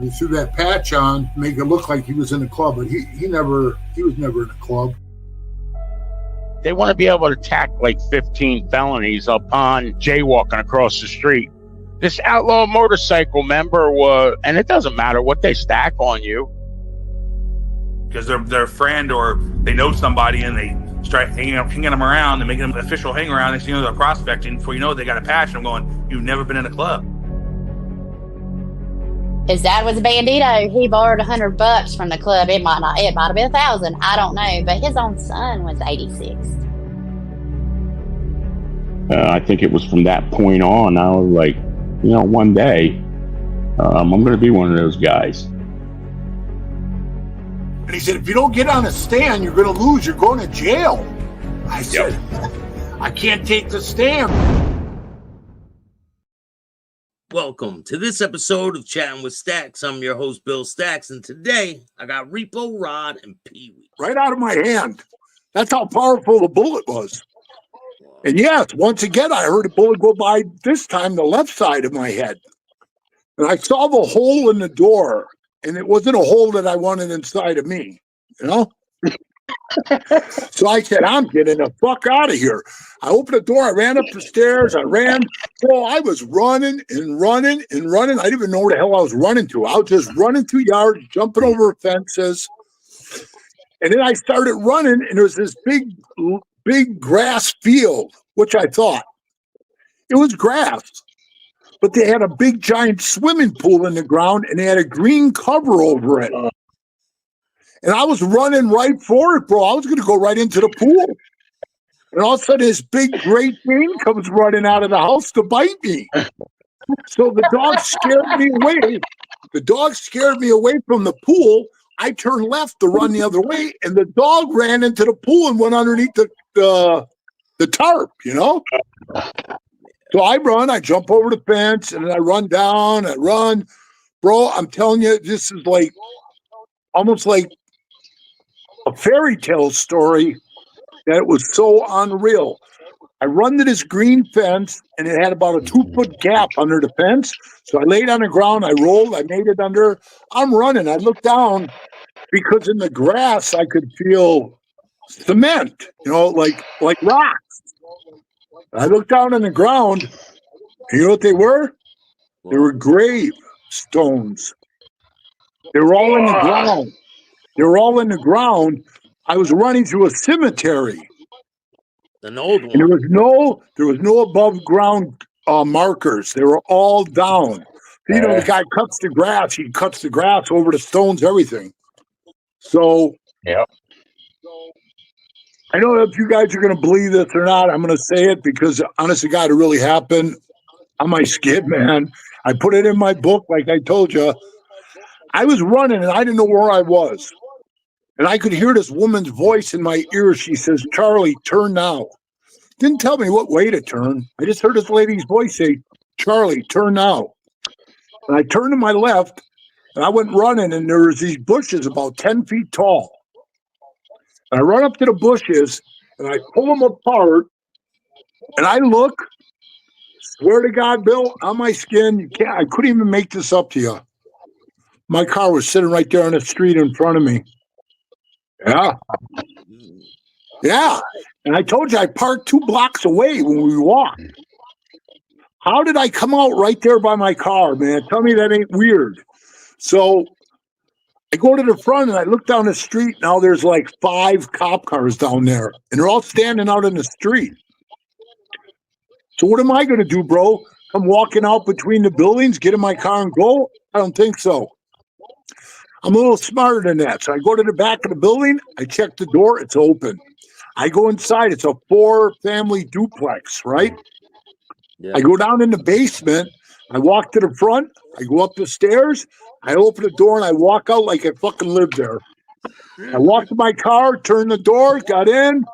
He threw that patch on, make it look like he was in a club, but he was never in a club. They want to be able to tack like 15 felonies upon jaywalking across the street. This outlaw motorcycle member and it doesn't matter what they stack on you. Because they're a friend or they know somebody and they start hanging them around and making them an official hang around. Next thing you know, they're prospecting. Before you know it, they got a patch. And I'm going, you've never been in a club. His dad was a bandito. He borrowed $100 from the club. It might have been 1,000. I don't know. But his own son was 86. I think it was from that point on, I was like, one day, I'm going to be one of those guys. And he said, if you don't get on a stand, you're going to lose. You're going to jail. I said, I can't take the stand. Welcome to this episode of Chatting with Staxx. I'm your host, Bill Staxx, and today I got Repo, Rod, and PeeWee. Right out of my hand. That's how powerful the bullet was. And yes, once again, I heard a bullet go by, this time the left side of my head. And I saw the hole in the door, and it wasn't a hole that I wanted inside of me, So I said, I'm getting the fuck out of here. I opened the door. I ran up the stairs. I was running and running and running. I didn't even know where the hell I was running to. I was just running through yards, jumping over fences. And then I started running, and there was this big grass field, which I thought it was grass, but they had a big giant swimming pool in the ground and they had a green cover over it. And I was running right for it, bro. I was going to go right into the pool. And all of a sudden this big great thing comes running out of the house to bite me. So the dog scared me away. The dog scared me away from the pool. I turned left to run the other way, and the dog ran into the pool and went underneath the tarp, So I run, I jump over the fence, and then I run down, I run. Bro, I'm telling you, this is like almost like a fairy tale story that was so unreal. I run to this green fence, and it had about a 2-foot gap under the fence. So I laid on the ground, I rolled, I made it under. I'm running. I looked down because in the grass I could feel cement, like rocks. I looked down on the ground, and you know what they were? They were grave stones. They were all in the ground. They were all in the ground. I was running through a cemetery. An old one. And there was no above ground markers. They were all down. The guy cuts the grass. He cuts the grass over the stones, everything. So, yep. I don't know if you guys are going to believe this or not. I'm going to say it because, honest to God, it really happened on my skid, man. I put it in my book, like I told you. I was running, and I didn't know where I was. And I could hear this woman's voice in my ear. She says, Charlie, turn now. Didn't tell me what way to turn. I just heard this lady's voice say, Charlie, turn now. And I turned to my left, and I went running, and there was these bushes about 10 feet tall. And I run up to the bushes, and I pull them apart, and I look, swear to God, Bill, on my skin, I couldn't even make this up to you. My car was sitting right there on the street in front of me. Yeah. And I told you I parked 2 blocks away when we walked. How did I come out right there by my car, man? Tell me that ain't weird. So I go to the front and I look down the street. Now there's like 5 cop cars down there, and they're all standing out in the street. So what am I going to do, bro? Come walking out between the buildings, get in my car and go? I don't think so. I'm a little smarter than that. So I go to the back of the building. I check the door. It's open. I go inside. It's a 4-family duplex, right? Yeah. I go down in the basement. I walk to the front. I go up the stairs. I open the door, and I walk out like I fucking lived there. I walked to my car, turned the door, got in,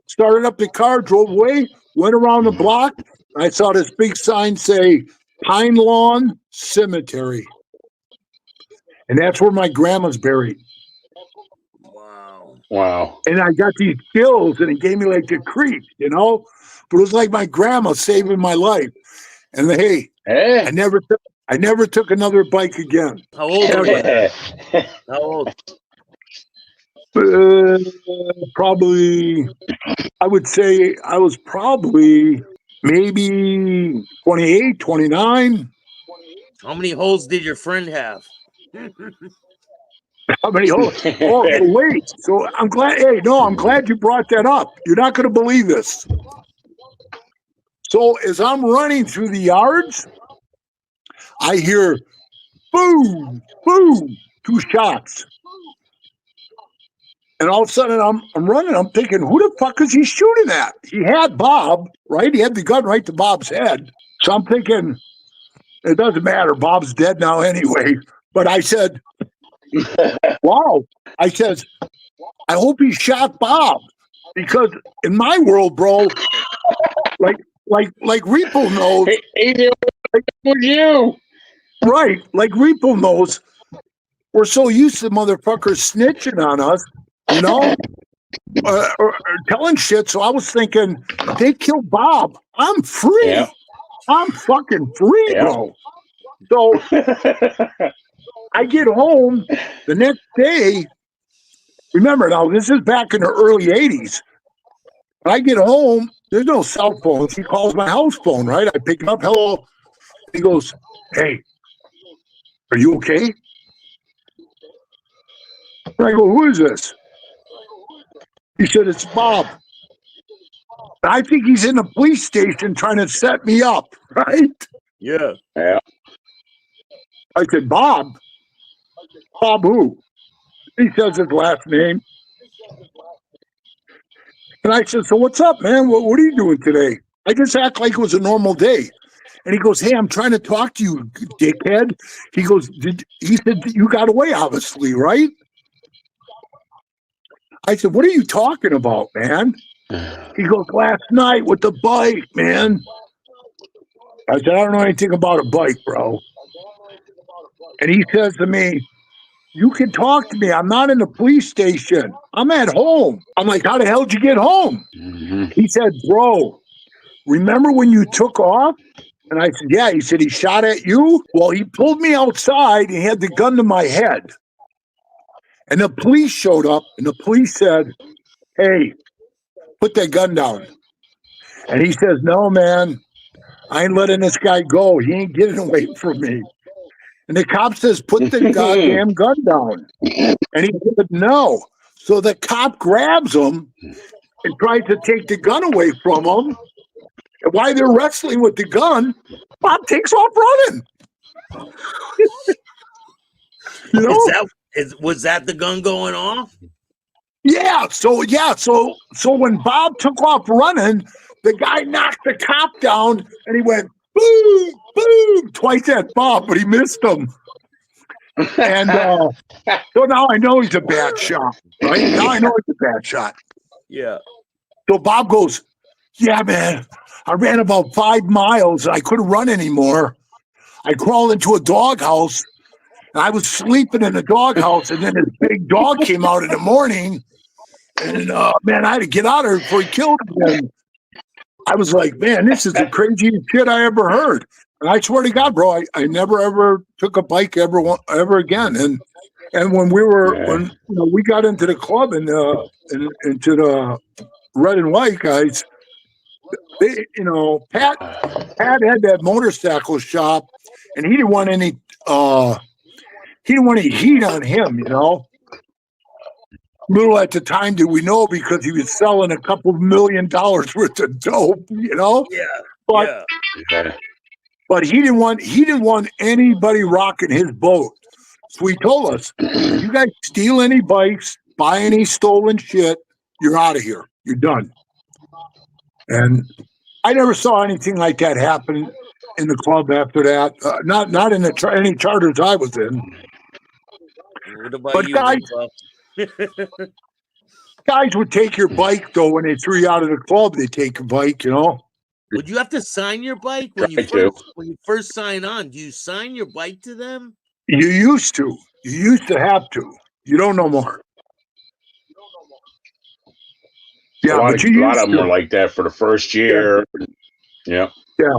started up the car, drove away, went around the block. I saw this big sign say, Pine Lawn Cemetery. And that's where my grandma's buried. Wow. And I got these chills, and it gave me like the creep, But it was like my grandma saving my life. And hey, I never I never took another bike again. How old were you? How old? Probably, I would say I was probably maybe 28, 29. How many holes did your friend have? How many holes? Oh, wait. So I'm glad. Hey, no, I'm glad you brought that up. You're not going to believe this. So as I'm running through the yards, I hear boom, boom, 2 shots. And all of a sudden I'm running. I'm thinking, who the fuck is he shooting at? He had Bob, right? He had the gun right to Bob's head. So I'm thinking, it doesn't matter. Bob's dead now anyway. But I said, wow. I said, I hope he shot Bob. Because in my world, bro, like Repo knows. He was you. Right. Like Repo knows. We're so used to motherfuckers snitching on us, you know, or telling shit. So I was thinking, if they kill Bob, I'm free. Yeah. I'm fucking free, Yeah. bro. So I get home the next day. Remember now, this is back in the early 80s. When I get home, there's no cell phones. He calls my house phone, right? I pick it up. Hello. He goes, hey, are you okay? And I go, who is this? He said, it's Bob. I think he's in the police station trying to set me up, right? Yeah. Yeah. I said, Bob? Bob who? He says his last name. And I said, so what's up, man? What are you doing today? I just act like it was a normal day. And he goes, hey, I'm trying to talk to you, dickhead. He goes, he said, you got away, obviously, right? I said, what are you talking about, man? He goes, last night with the bike, man. I said, I don't know anything about a bike, bro. And he says to me, you can talk to me. I'm not in the police station. I'm at home. I'm like, how the hell did you get home? Mm-hmm. He said, bro, remember when you took off? And I said, yeah. He said, he shot at you? Well, he pulled me outside and he had the gun to my head. And the police showed up and the police said, hey, put that gun down. And he says, no, man, I ain't letting this guy go. He ain't getting away from me. And the cop says, put the goddamn gun down. And he said, no. So the cop grabs him and tries to take the gun away from him. And while they're wrestling with the gun, Bob takes off running. You know? Was that the gun going off? Yeah. So when Bob took off running, the guy knocked the cop down and he went boom, boom, twice at Bob, but he missed him. And so now I know he's a bad shot, right? Now I know he's a bad shot. Yeah. So Bob goes, yeah, man, I ran about 5 miles. I couldn't run anymore. I crawled into a doghouse. And I was sleeping in the doghouse, and then this big dog came out in the morning. And, man, I had to get out of there before he killed me. And I was like, man, this is the craziest shit I ever heard. And I swear to God, bro, I never, ever took a bike ever again. And when we were, when we got into the club and into the red and white guys, they, Pat had that motorcycle shop, and he didn't want any heat on him, Little at the time did we know, because he was selling a couple $1 million worth of dope, Yeah. But he didn't want anybody rocking his boat. So he told us, if you guys steal any bikes, buy any stolen shit, you're out of here. You're done. And I never saw anything like that happen in the club after that. Not in any charters I was in. What about But you, guys, guys would take your bike, though. When they threw you out of the club, they take your bike, Would you have to sign your bike when you first sign on? Do you sign your bike to them? You used to. You used to have to. You don't know more. Yeah, a lot of them were like that for the first year. Yeah. Yeah.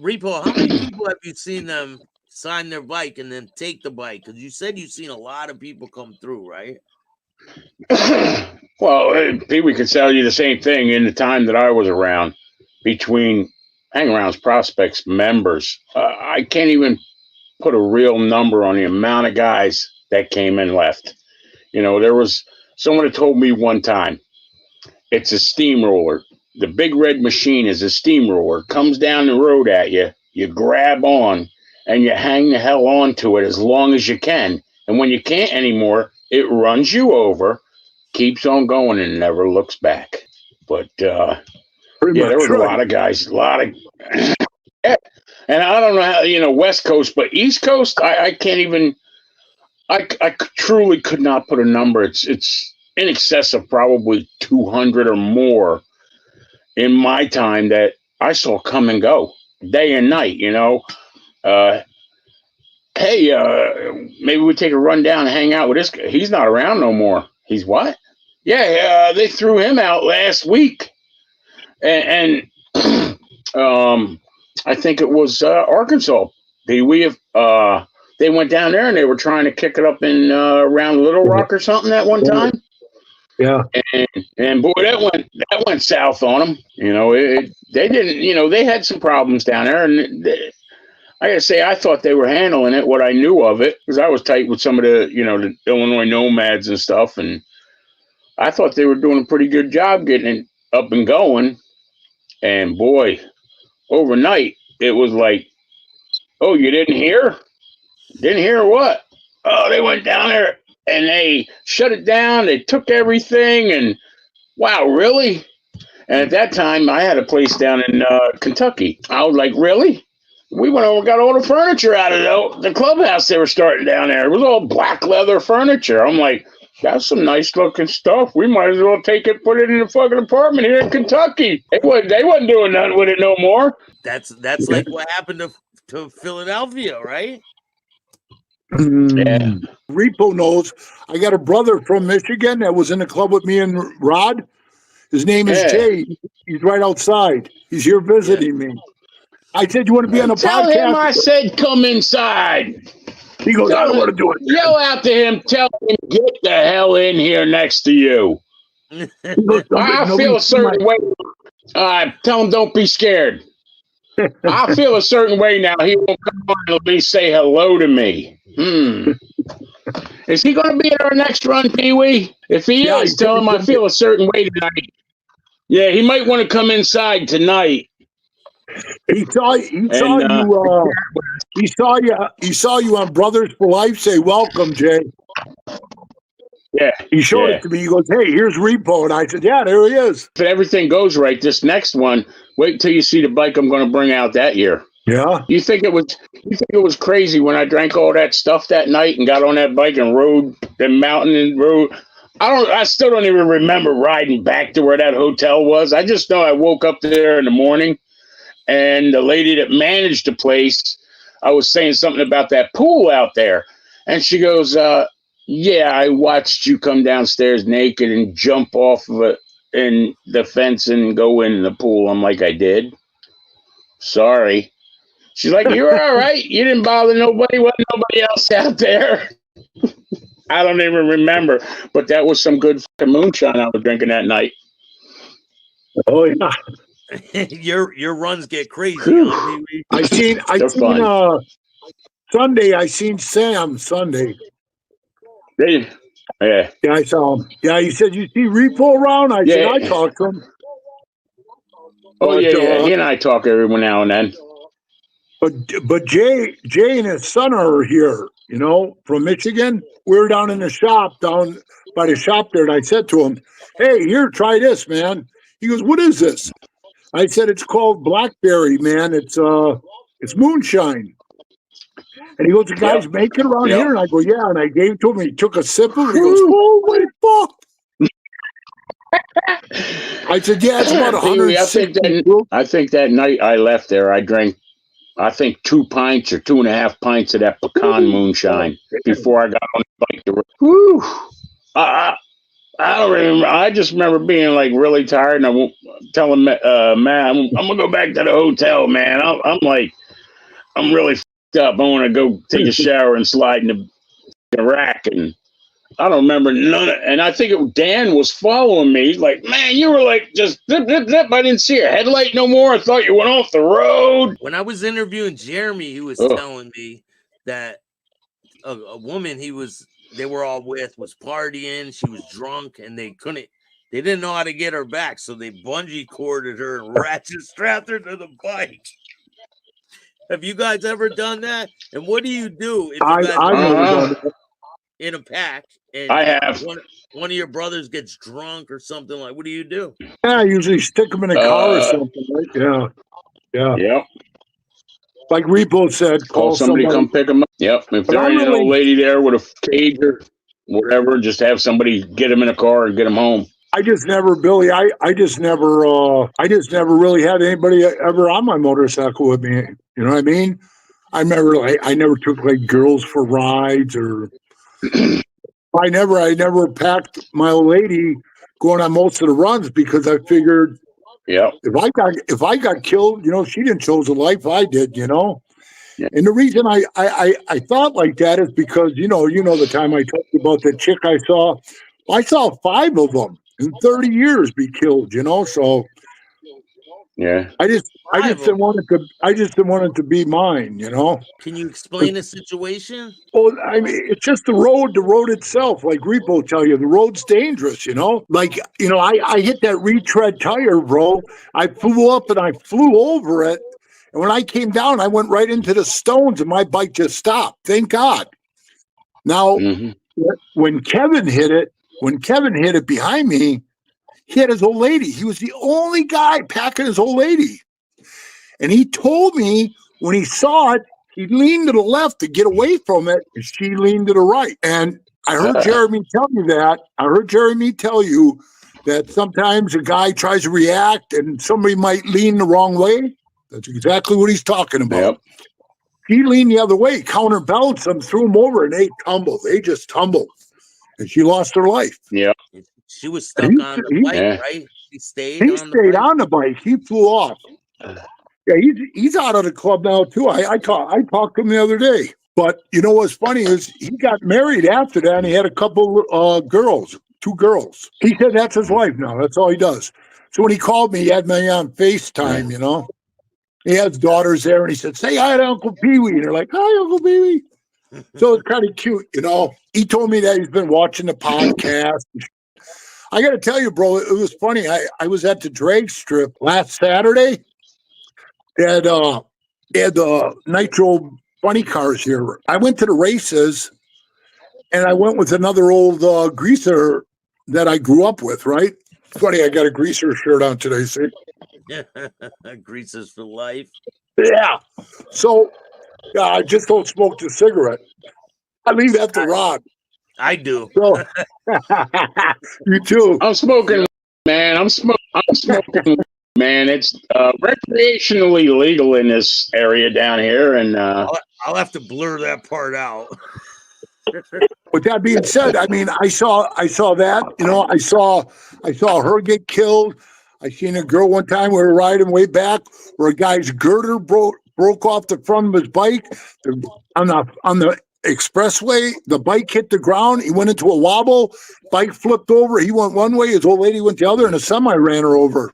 Repo, how many people have you seen them sign their bike and then take the bike? Because you said you've seen a lot of people come through, right? Well, PeeWee could tell you the same thing. In the time that I was around, between hang-arounds, prospects, members, I can't even put a real number on the amount of guys that came and left. You know, there was someone that told me one time, it's a steamroller. The big red machine is a steamroller. Comes down the road at you, you grab on, and you hang the hell onto it as long as you can. And when you can't anymore, it runs you over, keeps on going, and never looks back. But, yeah, there was a lot of guys, a lot of... And I don't know how, you know, West Coast, but East Coast, I can't even... I truly could not put a number. It's in excess of probably 200 or more in my time that I saw come and go, day and night, you know. Hey, maybe we take a run down and hang out with this guy. He's not around no more. He's what? Yeah, they threw him out last week. And I think it was Arkansas. They went down there and they were trying to kick it up in around Little Rock or something at one time. Yeah. And boy, that went south on them. You know, they didn't. You know, they had some problems down there, and I gotta say, I thought they were handling it. What I knew of it, because I was tight with some of the, you know, the Illinois nomads and stuff, and I thought they were doing a pretty good job getting it up and going. And boy, overnight it was like, oh, you didn't hear? Didn't hear what? Oh, they went down there and they shut it down. They took everything, and wow, really? And at that time, I had a place down in Kentucky. I was like, really? We went over and got all the furniture out of the clubhouse they were starting down there. It was all black leather furniture. I'm like, that's some nice looking stuff. We might as well take it, put it in the fucking apartment here in Kentucky. They wasn't doing nothing with it no more. That's like what happened to Philadelphia, right? Yeah. Repo knows. I got a brother from Michigan that was in the club with me and Rod. His name is Jay. He's right outside. He's here visiting me. I said, you want to be on the Tell podcast? him I said come inside. He goes, I don't want to do it. Yell out to him, tell him, get the hell in here next to you. Goes, I feel a certain way. Tell him don't be scared. I feel a certain way now. He won't come on and at least say hello to me. Is he going to be at our next run, PeeWee? If he is, tell him I feel a certain way tonight. Yeah, he might want to come inside tonight. He saw you on Brothers for Life. Say welcome, Jay. Yeah, he showed it to me. He goes, "Hey, here's Repo," and I said, "Yeah, there he is." If everything goes right, this next one, wait till you see the bike I'm going to bring out that year. Yeah. You think it was crazy when I drank all that stuff that night and got on that bike and rode the mountain and rode? I still don't even remember riding back to where that hotel was. I just know I woke up there in the morning and the lady that managed the place, I was saying something about that pool out there. And she goes, yeah, I watched you come downstairs naked and jump off of it in the fence and go in the pool. I'm like, I did. Sorry. She's like, you're all right. You didn't bother nobody. Wasn't nobody else out there. I don't even remember. But that was some good fucking moonshine I was drinking that night. Oh, yeah. Your runs get crazy. I seen Sunday. I seen Sam Sunday. Yeah. Yeah, I saw him. Yeah, he said, you see Repo around? I said, I talked to him. Oh, but, yeah. He and I talk every now and then. But Jay and his son are here, you know, from Michigan. We were down in the shop, down by the shop there, and I said to him, hey, here, try this, man. He goes, what is this? I said, it's called Blackberry, man. It's moonshine. And he goes, the guys make it around here? And I go, yeah. And I gave it to him. He took a sip of it. He goes, holy fuck. I said, yeah, it's about 160. I think that night I left there, I drank, I think 2 pints or 2.5 pints of that pecan moonshine before I got on the bike. Whew. I don't remember. I just remember being like really tired, and I won't tell him, man, I'm gonna go back to the hotel, man. I'm really f***ed up. I want to go take a shower and slide in the rack, and I don't remember none of, and I think Dan was following me. He's like, man, you were like just zip, zip, zip. I didn't see a headlight no more. I thought you went off the road. When I was interviewing Jeremy, he was telling me that a woman they were all with was partying. She was drunk, and they didn't know how to get her back, so they bungee corded her and ratchet strapped her to the bike. Have you guys ever done that? And what do you do if you guys are in a pack and I have. One of your brothers gets drunk or something? Like, what do you do? Yeah, I usually stick them in a car or something. Right? Yeah. Yep. Like Repo said, call somebody come pick them up. Yep. If there ain't an old lady there with a cage or whatever, just have somebody get them in a car and get them home. I just never, Billy. I just never really had anybody ever on my motorcycle with me. You know what I mean? I never took like girls for rides, or I never packed my old lady going on most of the runs, because I figured, if I got killed, she didn't choose a life, I did, Yeah. And the reason I thought like that is because the time I talked about the chick I saw 5 of them in 30 years be killed, so yeah. I just didn't want it to be mine, Can you explain the situation? Well, I mean, it's just the road itself, like Repo tell you, the road's dangerous, like, I hit that retread tire, bro. I flew up and I flew over it. And when I came down, I went right into the stones and my bike just stopped. Thank God. Now, when Kevin hit it behind me, he had his old lady. He was the only guy packing his old lady. And he told me when he saw it, he leaned to the left to get away from it, and she leaned to the right. And I heard Jeremy tell me that. I heard Jeremy tell you that sometimes a guy tries to react and somebody might lean the wrong way. That's exactly what he's talking about. Yep. He leaned the other way, counterbalanced them, threw him over, and they tumbled. They just tumbled. And she lost her life. Yeah. She was stuck on the bike, right? He stayed on the bike. He flew off. Yeah, he's out of the club now too. I talked to him the other day. But what's funny is he got married after that, and he had a couple girls, 2 girls. He said that's his life now. That's all he does. So when he called me, he had me on FaceTime, He has daughters there, and he said, "Say hi to Uncle PeeWee." And they're like, "Hi, Uncle PeeWee." So it's kind of cute, He told me that he's been watching the podcast. I got to tell you, bro, it was funny. I was at the drag strip last Saturday. They had the Nitro funny cars here. I went to the races, and I went with another old greaser that I grew up with, right? Funny, I got a greaser shirt on today, see? Greasers for life. Yeah. So, I just don't smoke the cigarette. I leave that to Rod. I do. So, you too. I'm smoking, man. I'm smoking, man. It's recreationally legal in this area down here, and I'll have to blur that part out. With that being said, I mean, I saw that. I saw her get killed. I seen a girl one time. We were riding way back where a guy's girder broke off the front of his bike on the expressway. The bike hit the ground. He went into a wobble. Bike flipped over. He went one way. His old lady went the other, and a semi ran her over.